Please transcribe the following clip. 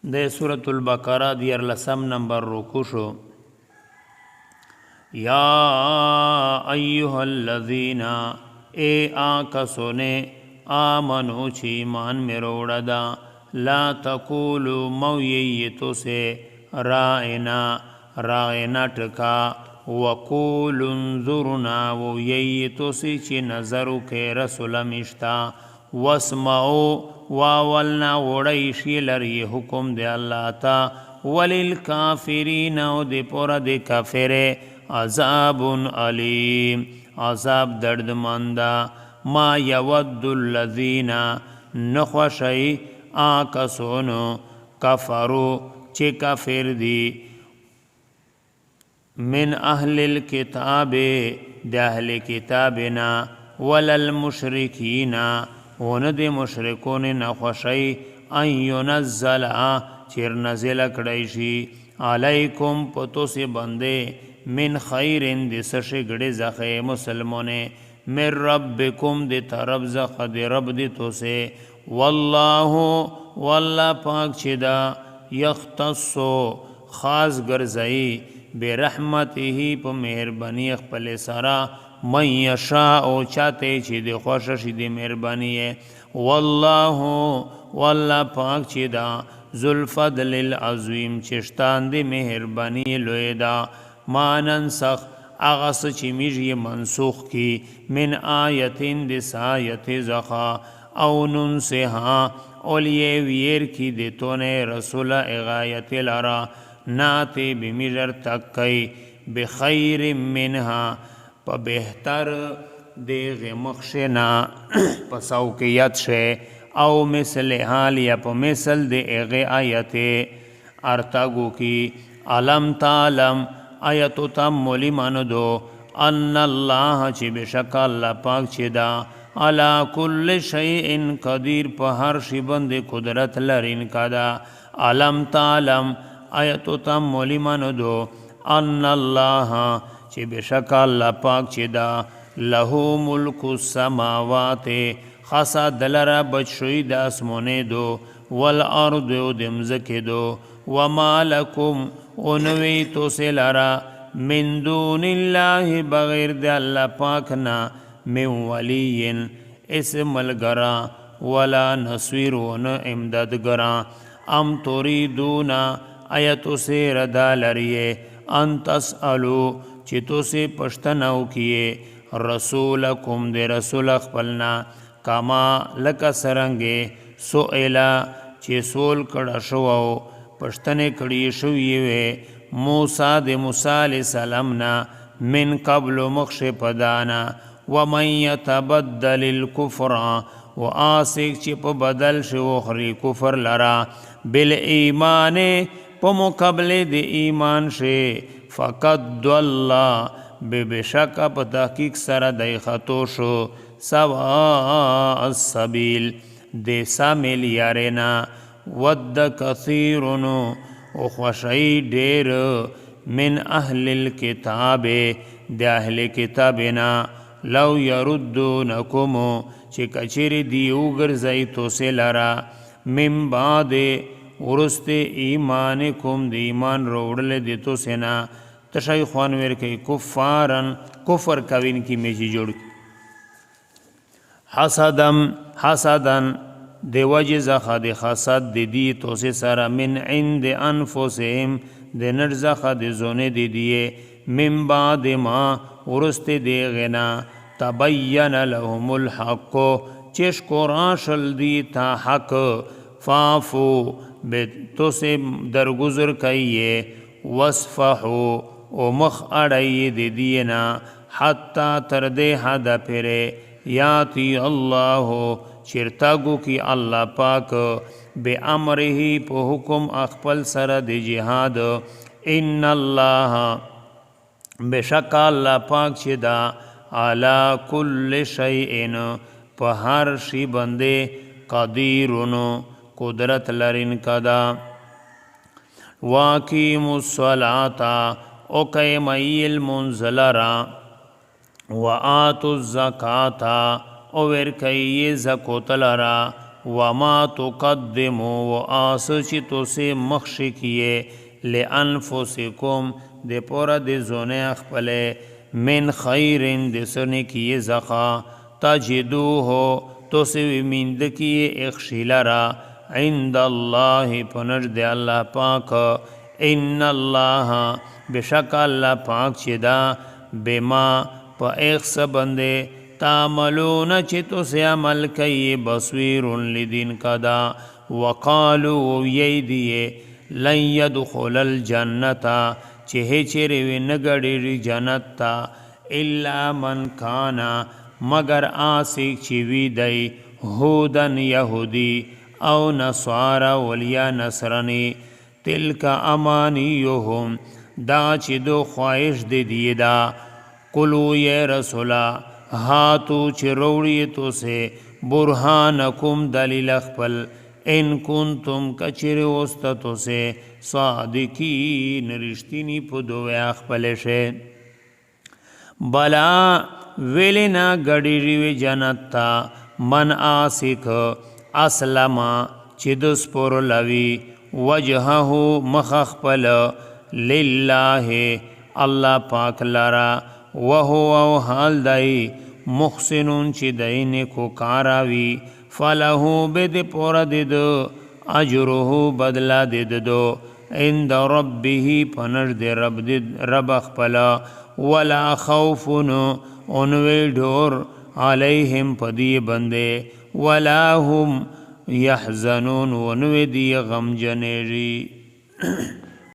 د سورۃ البقرہ 14 نمبر رکوع شو. یا ایها الذین اے آکسونے آمنو چی ایمان میں روڑا دا لا تقولوا مویتو سے رائنا ٹکا وقولوا انظرنا ویتو سے چی نظرو کے رسول مشتا واسمعو واولنا وڑیشی لری حکم دے اللہ تا وللکافرین او دے پورا دے کافرے عذاب علیم عذاب درد ماندا. ما یود الذین نخوشی آکسونو کفرو چی کافر دی من اہل الکتاب دی اہل کتابنا وللمشرکین وند مشرکون نخوشی ان ینزل چیر نزل کڑیشی علیکم پتو سے بندے من خیر دی سشگڑ زخی مسلمونے من ربکم دی طرف زخ دی رب دی تو سے واللہ پاک چدا یختصو خاص گرزئی برحمته پا مہربانی اخپل سرا من یشاء چاہتے چی دی خوشش دی مہربانی ہے واللہ پاک چدا ذوالفضل العظیم چشتان دی مہربانی لوی دا. ما ننسخ اغس چی میجی منسوخ کی من آیتین دس آیت زخا او ننسها اولیے ویر کی دیتونے رسول اغایت لرا ناتی بمیجر تکی بخیر منها پا بہتر دیغ مخشنا پسوکیت شے او مثل حال یا پا مثل دے اغ آیت ارتگو کی علم تعلم آیتو تم مولی ماندو ان اللہ چی بشک اللہ پاک چی دا علا کل شیئن قدیر پا ہر شی بند قدرت لرین کدا. علم تعلم آیتو تم مولی ماندو ان اللہ چی بشک اللہ پاک چی دا لہو ملک السماوات خاصا دلرا بچشوی دا اسمونے دو والارض دمزک دو وما لکم انوی تو سے لرا من دون اللہ بغیر دے اللہ پاکنا من ولین اسم الگرا ولا نصویر ون امدادگرا. ام توریدونا آیتو سے ردا لریے ان تسألو چی تو سے پشتنو کیے رسولکم دے رسول اخپلنا کما لکا سرنگے سئلا چی سول کڑا شوو پشتنے کڑی شویوے موسیٰ دے موسیٰ علیہ السلامنا من قبل مخش پدانا ومن یتبدل الکفر و آسک چی پا بدل شو اخری کفر لرا بالایمان پا مقابل دے ایمان شے فقد دولّا بے بشک پا تحقیق سر دے خطو شو سواء السبیل دے سامیل یارینا ود کثیرنو او خوشی دیر من اہل الکتاب دی اہل کتابنا لو یردونکمو چی کچر دیو گرزئی تو سے لرا من بعد ورست ایمانکم دی ایمان روڑل دی تو سینا تشای خوانویر کئی کفارن کفر کوین کی میچی جوڑ حسدن دی وجه زخا دی خاصت دی تو سے سارا من عند انفسهم دی نرزخا دی زونے دیئے من بعد ما ورست دی غنا تبین لهم الحق چش قرآشل دی تا حق فافو تو سے درگزر کئیے وصفحو او مخ اڑائی دینا حتی تردے حد پھرے یاتی اللہ چرتاگو کی اللہ پاک بے امرہی پو حکم اخپل سرد جہاد ان اللہ بے شک اللہ پاک چدا علا کل شیئن پا ہر شی بندے قدیرنو قدرت لرن کدا. واقیم الصلاة اقیمی المنزلرا وآتوا الزکاة او ورکی زکوت لرا وما تقدمو و آس چی تو سے مخشی کیے لانفسکم دے پورا دے زونے اخپلے من خیرن دے سنے کیے زخا تجدو ہو تو سے ومیند کیے اخشیلرا عند اللہ پنج دے اللہ پاک ان اللہ بشک اللہ پاک چدا بما پا ایک سبندے تعملون چی تو سے عمل کئی بصویر لدین کدا وقالو ییدیے لن يدخل الجنتا چه چره وی نگڑی جنت تا الا من کانا مگر آسیک چی وی دی هودن یهودی او نصارا ولیا نصرنی تلک امانیهم دا چی دو خواہش دی دیدا قلو یا رسولا ہاتو چی روڑی تو سے برہانکم دلیل اخپل ان کنتم کچر وستتو سے صادقین رشتینی پدو اخپل شے بلا ویلنا گڑی ریوی جنتا من آسک اسلما چدس پر لوی وجہہو مخخپل للہ اللہ پاک لرا وہو حال دائی محسنون چی دین کو کاراوی فلہو بد پورا دد اجرہو بدلا دد دو عند ربہی پنر دے رب اخپلا ولا خوفن انوی ڈور علیہم پدی بندے ولا هم یحزنون انوی دی غم جنیری